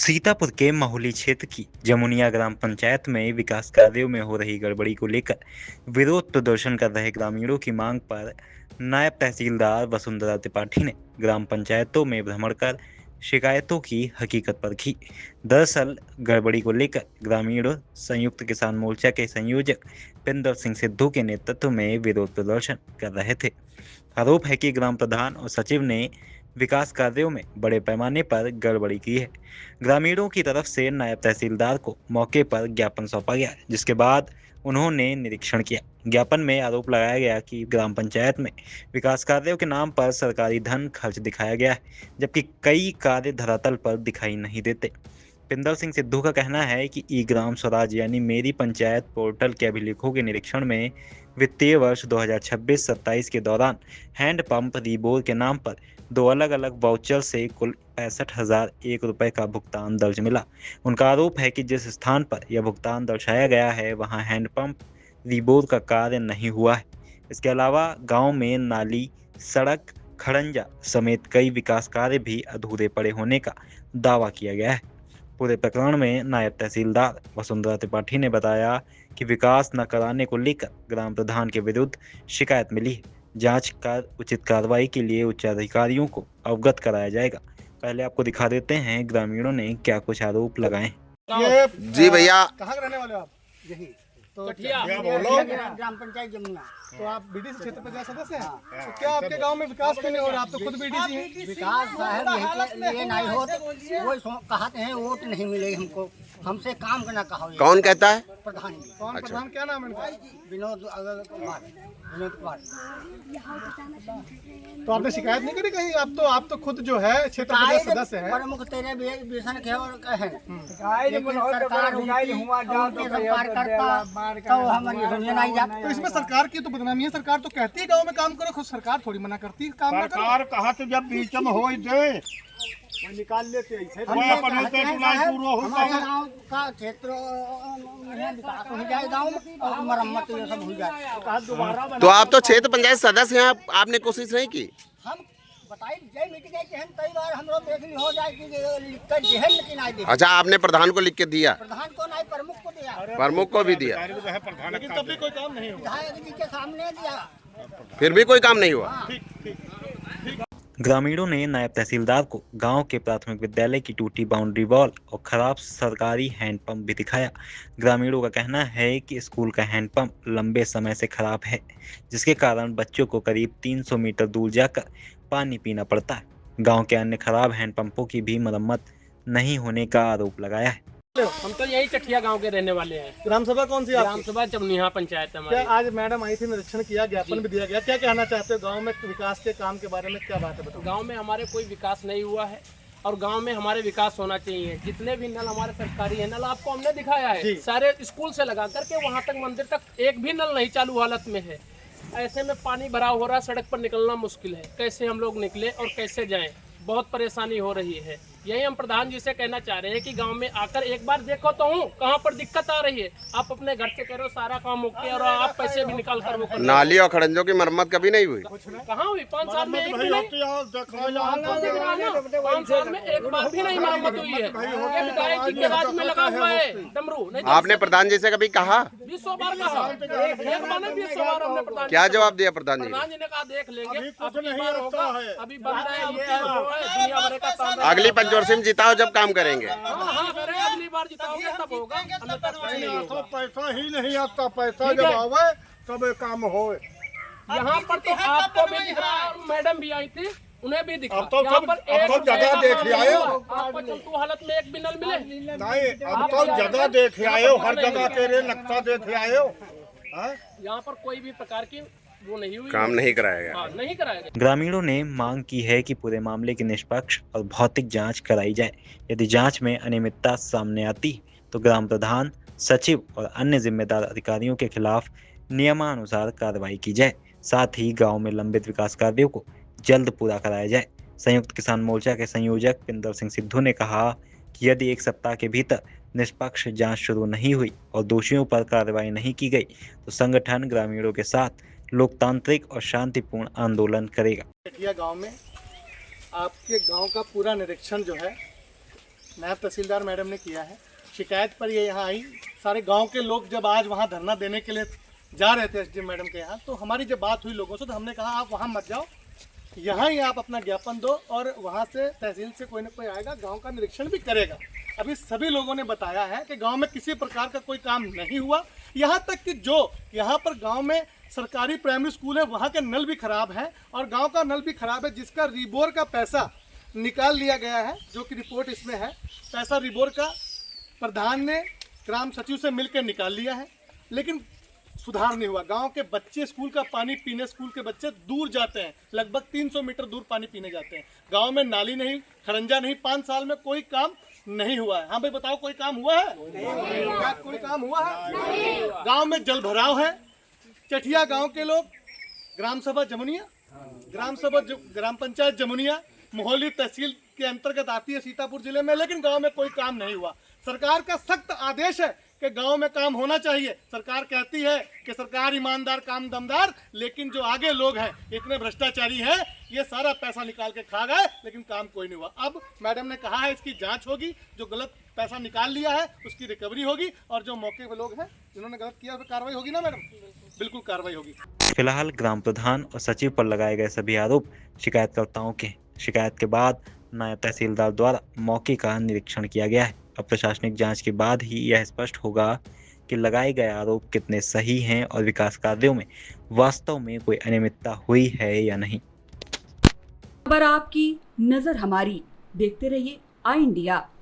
सीतापुर के माहुली क्षेत्र की जमुनिया ग्राम पंचायत में विकास कार्यों में हो रही गड़बड़ी को लेकर विरोध प्रदर्शन कर रहे ग्रामीणों की मांग पर नायब तहसीलदार वसुंधरा त्रिपाठी ने ग्राम पंचायतों में भ्रमण कर शिकायतों की हकीकत परखी। दरअसल गड़बड़ी को लेकर ग्रामीण संयुक्त किसान मोर्चा के संयोजक पिंदर सिंह सिद्धू के नेतृत्व में विरोध प्रदर्शन कर रहे थे। आरोप है कि ग्राम प्रधान और सचिव ने विकास कार्यों में बड़े पैमाने पर गड़बड़ी की है। ग्रामीणों की तरफ से नायब तहसीलदार को मौके पर ज्ञापन सौंपा गया, जिसके बाद उन्होंने निरीक्षण किया। ज्ञापन में आरोप लगाया गया कि ग्राम पंचायत में विकास कार्यों के नाम पर सरकारी धन खर्च दिखाया गया है, जबकि कई कार्य धरातल पर दिखाई नहीं देते। पिंदर सिंह सिद्धू का कहना है कि ई ग्राम स्वराज यानी मेरी पंचायत पोर्टल के अभिलेखों के निरीक्षण में वित्तीय वर्ष 2026-27 के दौरान हैंड पंप रीबोर के नाम पर दो अलग अलग वाउचर से कुल 65,001 रुपए का भुगतान दर्ज मिला। उनका आरोप है कि जिस स्थान पर यह भुगतान दर्शाया गया है वहां हैंडपंप रीबोर का कार्य नहीं हुआ है। इसके अलावा गांव में नाली, सड़क, खड़ंजा समेत कई विकास कार्य भी अधूरे पड़े होने का दावा किया गया है। पूरे प्रकरण में नायब तहसीलदार वसुंधरा त्रिपाठी ने बताया कि विकास न कराने को लेकर ग्राम प्रधान के विरुद्ध शिकायत मिली है। जांच कर उचित कार्रवाई के लिए उच्च अधिकारियों को अवगत कराया जाएगा। पहले आपको दिखा देते हैं ग्रामीणों ने क्या कुछ आरोप लगाए। ये जी भैया, कहाँ के रहने वाले हो आप? यही तो कठिया क्या बोलो? ग्राम पंचायत जमुना। तो आप बीडीसी क्षेत्र पंचायत सदस्य हैं? तो क्या आपके गांव में विकास क्यों नहीं हो रहा? आप तो खुद बीडीसी हैं। विकास साहब यही के लिए नहीं हो वो कहते हैं वोट नहीं मिले हमको, हमसे काम करना कहा कौन कहता है? प्रधान जी कौन प्रधान, क्या नाम है इनका? विनोद कुमार। विनोद कुमार। तो आपने शिकायत नहीं करी कहीं? आप तो खुद जो है क्षेत्र पंचायत सदस्य हैं। प्रमुख तेरे बेसन के और कहे सरकार तो हमारी सुनिए नहीं जाती। तो इसमें सरकार की तो बदनामी है। सरकार तो कहती है गांव में काम करो, खुद सरकार थोड़ी मना करती है काम ना करो। सरकार कहा तो जब बीच में हो दे निकाल लेते ऐसे। हमारे गाँव का क्षेत्र में विकास हो जाए, गाँव में और मरम्मत ये सब हो जाए। तो आप तो क्षेत्र पंचायत सदस्य हैं, आपने कोशिश नहीं की? हम बताइए जय मिट गए कि हम कई बार हम लोग देख ली हो जाए कि लिख कर जेहन लेकिन नहीं दे। अच्छा, आपने प्रधान को लिख के दिया? प्रधान को नहीं, प्रमुख को दिया, प्रमुख को भी दिया, लेकिन तब भी कोई काम नहीं हुआ। विधायक जी के सामने दिया। फिर भी कोई काम नहीं हुआ। ग्रामीणों ने नायब तहसीलदार को गांव के प्राथमिक विद्यालय की टूटी बाउंड्री वॉल और खराब सरकारी हैंडपंप भी दिखाया। ग्रामीणों का कहना है कि स्कूल का हैंडपंप लंबे समय से खराब है, जिसके कारण बच्चों को करीब 300 मीटर दूर जाकर पानी पीना पड़ता है। गांव के अन्य खराब हैंडपंपों की भी मरम्मत नहीं होने का आरोप लगाया है। हम तो यही चठिया गांव के रहने वाले हैं। ग्राम सभा कौन सी? ग्राम सभा जमुनिया पंचायत है क्या हमारी। आज मैडम आई थी, निरीक्षण किया, ज्ञापन भी दिया गया, क्या कहना चाहते हो गांव में विकास के काम के बारे में? क्या बात है बताओ। गांव में हमारे कोई विकास नहीं हुआ है और गांव में हमारे विकास होना चाहिए। जितने भी नल हमारे सरकारी है, नल आपको हमने दिखाया है, सारे स्कूल से लगा करके वहाँ तक मंदिर तक एक भी नल नहीं चालू हालत में है। ऐसे में पानी भरा हो रहा, सड़क पर निकलना मुश्किल है। कैसे हम लोग निकले और कैसे जाएं? बहुत परेशानी हो रही है। यही हम प्रधान जी से कहना चाह रहे हैं कि गांव में आकर एक बार देखो तो हूँ कहाँ पर दिक्कत आ रही है। आप अपने घर से करो, सारा काम ओके और आप पैसे भी निकाल कर वो करो। नाली और खड़ंजों की मरम्मत कभी नहीं हुई? कहाँ हुई? 5 साल में एक भी नहीं। 5 साल में एक बार भी नहीं मरम्मत हुई है। ये विधायक जी के राज में लगा हुआ है डमरू। नहीं तो आपने प्रधान जी से कभी कहा? 20 बार कहा, एक बार नहीं 20 बार हमने प्रधान जी क्या से जवाब दिया प्रधान जी ने? प्रधान जी ने कहा देख लेंगे, अगली बार होगा, अभी बन रहा है, ये है वो है, दुनिया भर का काम है। अगली पंचवर्षीय जिताओ जब काम करेंगे। हाँ करें, अगली बार जिताओगे तब होगा, अन्यथा कुछ नहीं होगा। पैसा ही नहीं आता, पैसा जब आवे तब ये काम हो। यहाँ पर तो आपको भी दिख रहा है और मैडम भी आई थी, उन्हें भी दिखा। अब तो यहाँ पर एक जगह देख आए हो। आपको चलतू हालत में एक भी नल मिले नहीं, अब तो जगह देख आए हो, हर जगह तेरे नक्शा देख आए हो। यहाँ पर कोई भी प्रकार की वो नहीं हुई, काम नहीं कराया गया। हाँ, नहीं कराया गया। ग्रामीणों ने मांग की है कि पूरे मामले की निष्पक्ष और भौतिक जांच कराई जाए। यदि जांच में अनियमितता सामने आती तो ग्राम प्रधान, सचिव और अन्य जिम्मेदार अधिकारियों के खिलाफ नियमानुसार कार्रवाई की जाए। साथ ही गांव में लंबित विकास कार्यों को जल्द पूरा कराया जाए। संयुक्त किसान मोर्चा के संयोजक पिंदर सिंह सिद्धू ने कहा कि यदि 1 सप्ताह के भीतर निष्पक्ष जांच शुरू नहीं हुई और दोषियों पर कार्रवाई नहीं की गई तो संगठन ग्रामीणों के साथ लोकतांत्रिक और शांतिपूर्ण आंदोलन करेगा। कठिया गांव में आपके गांव का पूरा निरीक्षण जो है नायब तहसीलदार मैडम ने किया है। शिकायत पर ये यहाँ आई, सारे गांव के लोग जब आज वहाँ धरना देने के लिए जा रहे थे एसडीएम मैडम के यहाँ, तो हमारी जब बात हुई लोगों से तो हमने कहा आप वहाँ मत जाओ, यहाँ ही आप अपना ज्ञापन दो और वहाँ से तहसील से कोई ना कोई आएगा, गांव का निरीक्षण भी करेगा। अभी सभी लोगों ने बताया है कि गांव में किसी प्रकार का कोई काम नहीं हुआ, यहाँ तक कि जो यहाँ पर गांव में सरकारी प्राइमरी स्कूल है वहाँ के नल भी खराब हैं और गांव का नल भी खराब है, जिसका रिबोर का पैसा निकाल लिया गया है, जो कि रिपोर्ट इसमें है। पैसा रिबोर का प्रधान ने ग्राम सचिव से मिलकर निकाल लिया है, लेकिन सुधार नहीं हुआ। गांव के बच्चे स्कूल का पानी पीने, स्कूल के बच्चे दूर जाते हैं, लगभग 300 मीटर दूर पानी पीने जाते हैं। गांव में नाली नहीं, खरंजा नहीं, 5 साल में कोई काम नहीं हुआ है। हाँ भाई बताओ, कोई काम हुआ है? क्या कोई काम हुआ है? गांव में जल भराव है। चठिया गांव के लोग, ग्राम सभा जमुनिया, ग्राम पंचायत जमुनिया मोहाली तहसील के अंतर्गत आती है सीतापुर जिले में, लेकिन गांव में कोई काम नहीं हुआ। सरकार का सख्त आदेश है कि गांव में काम होना चाहिए। सरकार कहती है कि सरकार ईमानदार, काम दमदार, लेकिन जो आगे लोग हैं इतने भ्रष्टाचारी हैं, ये सारा पैसा निकाल के खा गए, लेकिन काम कोई नहीं हुआ। अब मैडम ने कहा है इसकी जांच होगी, जो गलत पैसा निकाल लिया है उसकी रिकवरी होगी और जो मौके पर लोग हैं जिन्होंने गलत किया उस पर कार्रवाई होगी ना मैडम? बिल्कुल कार्रवाई होगी। फिलहाल ग्राम प्रधान और सचिव पर लगाए गए सभी आरोप शिकायतकर्ताओं के। शिकायत के बाद नायब तहसीलदार द्वारा मौके का निरीक्षण किया गया है। अब प्रशासनिक जांच के बाद ही यह स्पष्ट होगा कि लगाए गए आरोप कितने सही हैं और विकास कार्यों में वास्तव में कोई अनियमितता हुई है या नहीं। खबर आपकी, नजर हमारी। देखते रहिए आई इंडिया।